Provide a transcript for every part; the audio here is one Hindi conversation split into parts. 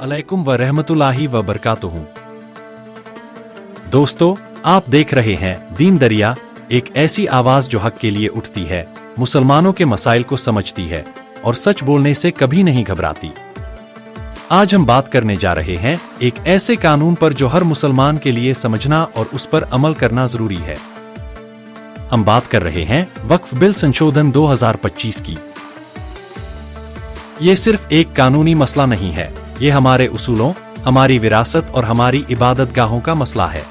अस्सलामुअलैकुम व रहमतुल्लाहि व बरकातुहू। दोस्तों, आप देख रहे हैं दीन दरिया, एक ऐसी आवाज जो हक के लिए उठती है, मुसलमानों के मसाइल को समझती है और सच बोलने से कभी नहीं घबराती। आज हम बात करने जा रहे हैं एक ऐसे कानून पर जो हर मुसलमान के लिए समझना और उस पर अमल करना जरूरी है। हम बात कर रहे हैं वक्फ बिल संशोधन 2025 की। ये सिर्फ एक कानूनी मसला नहीं है, ये हमारे उसूलों, हमारी विरासत और हमारी इबादतगाहों का मसला है।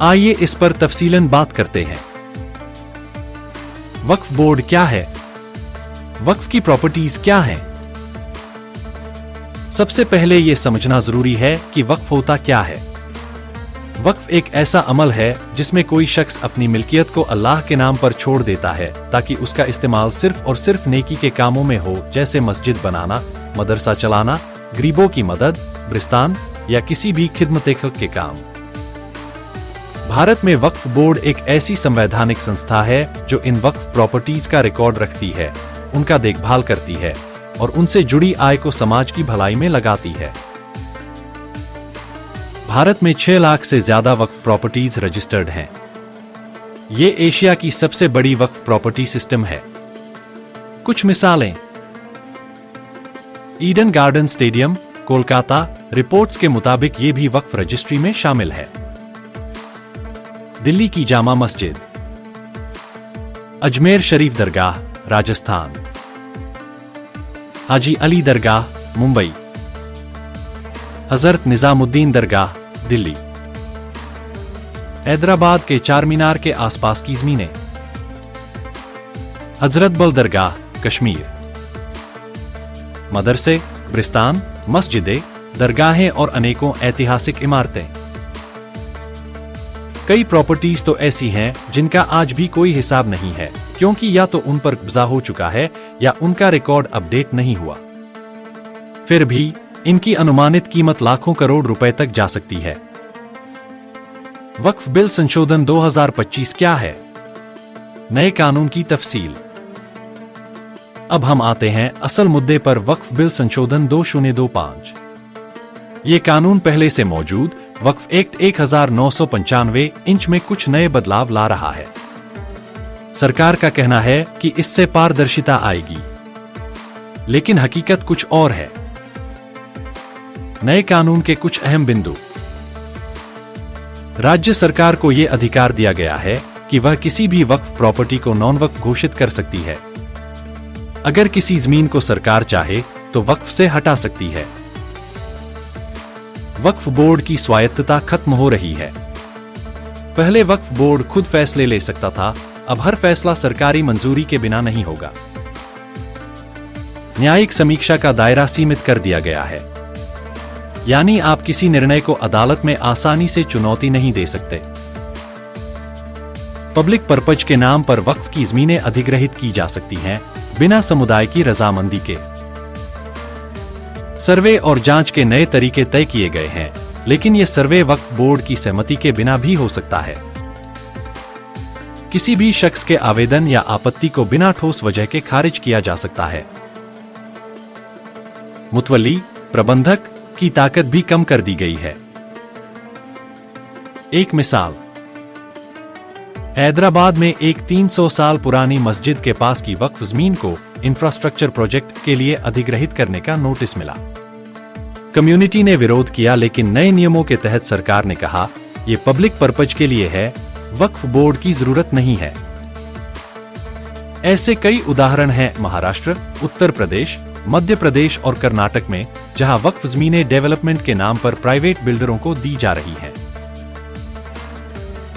आइए इस पर तफसीलन बात करते हैं। वक्फ बोर्ड क्या है? वक्फ की प्रॉपर्टीज क्या हैं? सबसे पहले यह समझना जरूरी है कि वक्फ होता क्या है। वक्फ एक ऐसा अमल है जिसमें कोई शख्स अपनी मिल्कियत को अल्लाह के नाम पर छोड़ देता है ताकि उसका इस्तेमाल सिर्फ और सिर्फ नेकी के कामों में हो, जैसे मस्जिद बनाना, मदरसा चलाना, गरीबों की मदद, ब्रिस्तान या किसी भी खिदमत-ए-खल्क के काम। भारत में वक्फ बोर्ड एक ऐसी संवैधानिक संस्था है जो इन वक्फ प्रॉपर्टीज का रिकॉर्ड रखती है, उनका देखभाल करती है और उनसे जुड़ी आय को समाज की भलाई में लगाती है। भारत में 6 लाख से ज्यादा वक्फ प्रॉपर्टीज रजिस्टर्ड हैं। ये एशिया की सबसे बड़ी वक्फ प्रॉपर्टी सिस्टम है। कुछ मिसालें: Eden Garden Stadium, Kolkata, reports के मुताबिक ये भी वक्फ रजिस्ट्री में शामिल है। दिल्ली की जामा मस्जिद, अजमेर शरीफ दरगाह, राजस्थान, हाजी अली दरगाह, मुंबई, हजरत निजामुद्दीन दरगाह, दिल्ली, हैदराबाद के चार मीनार के आसपास की ज़मीनें, हजरत बल दरगाह, कश्मीर, मदरसे, ब्रिस्तान, मस्जिदें, दरगाहें और अनेकों ऐतिहासिक इमारतें। कई प्रॉपर्टीज तो ऐसी हैं जिनका आज भी कोई हिसाब नहीं है, क्योंकि या तो उन पर कब्जा हो चुका है या उनका रिकॉर्ड अपडेट नहीं हुआ। फिर भी इनकी अनुमानित कीमत लाखों करोड़ रुपए तक जा सकती है। वक्फ बिल संशोधन 2025 क्या है? नए कानून की तफसील। अब हम आते हैं असल मुद्दे पर। वक्फ बिल संशोधन 2025 ये कानून पहले से मौजूद वक्फ एक्ट 1995 इंच में कुछ नए बदलाव ला रहा है। सरकार का कहना है कि इससे पारदर्शिता आएगी, लेकिन हकीकत कुछ और है। नए कानून के कुछ अहम बिंदु: राज्य सरकार को यह अधिकार दिया गया है कि वह किसी भी वक्फ प्रॉपर्टी को नॉन वक्फ घोषित कर सकती है। अगर किसी जमीन को सरकार चाहे तो वक्फ से हटा सकती है। वक्फ बोर्ड की स्वायत्तता खत्म हो रही है। पहले वक्फ बोर्ड खुद फैसले ले सकता था, अब हर फैसला सरकारी मंजूरी के बिना नहीं होगा। न्यायिक समीक्षा का दायरा सीमित कर दिया गया है, यानी आप किसी निर्णय को अदालत में आसानी से चुनौती नहीं दे सकते। पब्लिक पर्पज के नाम पर वक्फ की जमीनें अधिग्रहित की जा सकती हैं बिना समुदाय की रजामंदी के। सर्वे और जांच के नए तरीके तय किए गए हैं, लेकिन यह सर्वे वक्फ बोर्ड की सहमति के बिना भी हो सकता है। किसी भी शख्स के आवेदन या आपत्ति को बिना ठोस वजह के खारिज किया जा सकता है। मुतवल्ली, प्रबंधक की ताकत भी कम कर दी गई है। एक मिसाल: हैदराबाद में एक 300 साल पुरानी मस्जिद के पास की वक्फ जमीन को इंफ्रास्ट्रक्चर प्रोजेक्ट के लिए अधिग्रहित करने का नोटिस मिला। कम्युनिटी ने विरोध किया, लेकिन नए नियमों के तहत सरकार ने कहा यह पब्लिक पर्पज के लिए है, वक्फ बोर्ड की जरूरत नहीं है। ऐसे कई उदाहरण हैं महाराष्ट्र, उत्तर प्रदेश, मध्य प्रदेश और कर्नाटक में, जहां वक्फ जमीनें डेवलपमेंट के नाम पर प्राइवेट बिल्डरों को दी जा रही हैं।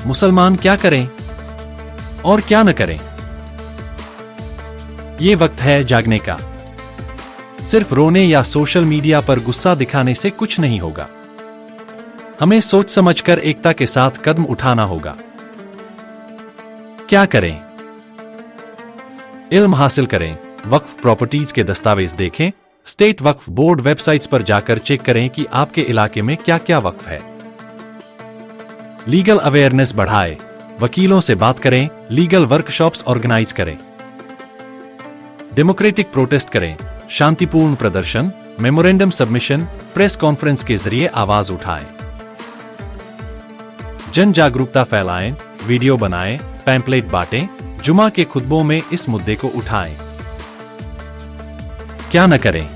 मुसलमान क्या करें और क्या न करें? ये वक्त है जागने का। सिर्फ रोने या सोशल मीडिया पर गुस्सा दिखाने से कुछ नहीं होगा। हमें सोच समझकर एकता के साथ कदम उठाना होगा। क्या करें? इल्म हासिल करें, वक्फ प्रॉपर्टीज के दस्तावेज देखें, स्टेट वक्फ बोर्ड वेबसाइट्स पर जाकर चेक करें कि आपके इलाके में क्या क्या वक्फ है। लीगल अवेयरनेस बढ़ाएं, वकीलों से बात करें, लीगल वर्कशॉप्स ऑर्गेनाइज करें। डेमोक्रेटिक प्रोटेस्ट करें, शांतिपूर्ण प्रदर्शन, मेमोरेंडम सबमिशन, प्रेस कॉन्फ्रेंस के जरिए आवाज उठाएं। जन जागरूकता फैलाएं, वीडियो बनाएं, पैम्पलेट बांटें, जुमा के खुतबों में इस मुद्दे को उठाएं। क्या न करें?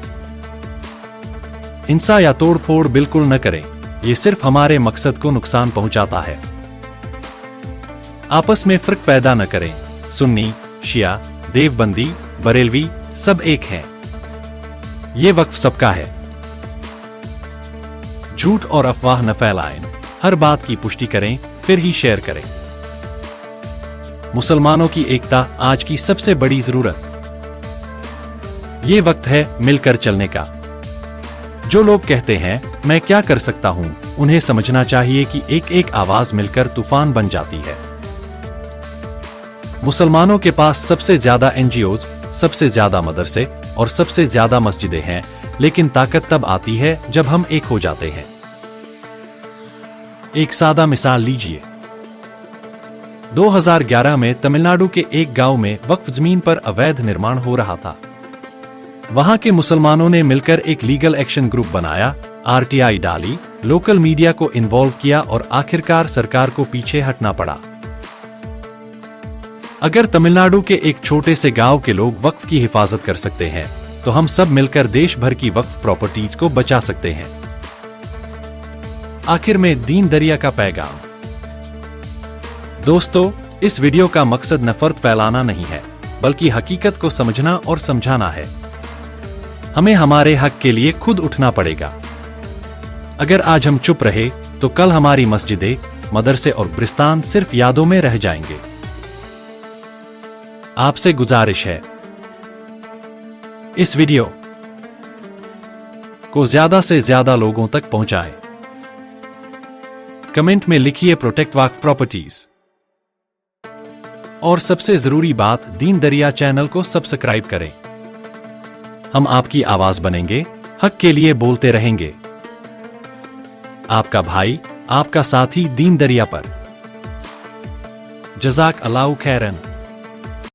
हिंसा या तोड़फोड़ बिल्कुल न करें, ये सिर्फ हमारे मकसद को नुकसान पहुंचाता है। आपस में फर्क पैदा न करें, सुन्नी, शिया, देवबंदी, बरेलवी सब एक हैं। ये वक्फ सबका है। झूठ और अफवाह न फैलाएं, हर बात की पुष्टि करें, फिर ही शेयर करें। मुसलमानों की एकता आज की सबसे बड़ी जरूरत। ये वक्त है मिलकर चलने का। जो लोग कहते हैं मैं क्या कर सकता हूं, उन्हें समझना चाहिए कि एक एक आवाज मिलकर तूफान बन जाती है। मुसलमानों के पास सबसे ज्यादा एनजीओज, सबसे ज्यादा मदरसे और सबसे ज्यादा मस्जिदें हैं, लेकिन ताकत तब आती है जब हम एक हो जाते हैं। एक सादा मिसाल लीजिए। 2011 में तमिलनाडु के एक गांव में वक्फ जमीन पर अवैध निर्माण हो रहा था। वहां के मुसलमानों ने मिलकर एक लीगल एक्शन ग्रुप बनाया, आरटीआई डाली, लोकल मीडिया को इन्वॉल्व किया और आखिरकार सरकार को पीछे हटना पड़ा। अगर तमिलनाडु के एक छोटे से गांव के लोग वक्फ की हिफाजत कर सकते हैं, तो हम सब मिलकर देश भर की वक्फ प्रॉपर्टीज को बचा सकते हैं। आखिर में दीन दरिया का पैगाम। दोस्तों, इस वीडियो का मकसद नफरत फैलाना नहीं है, बल्कि हकीकत को समझना और समझाना है। हमें हमारे हक के लिए खुद उठना पड़ेगा। अगर आज हम चुप रहे, तो कल हमारी मस्जिदें, मदरसे और ब्रिस्तान सिर्फ यादों में रह जाएंगे। आपसे गुजारिश है, इस वीडियो को ज्यादा से ज्यादा लोगों तक पहुंचाएं। कमेंट में लिखिए प्रोटेक्ट वक्फ प्रॉपर्टीज। और सबसे जरूरी बात, दीन दरिया चैनल को सब्सक्राइब करें। हम आपकी आवाज बनेंगे, हक के लिए बोलते रहेंगे। आपका भाई, आपका साथी दीन दरिया पर। जज़ाक अल्लाह खैरन।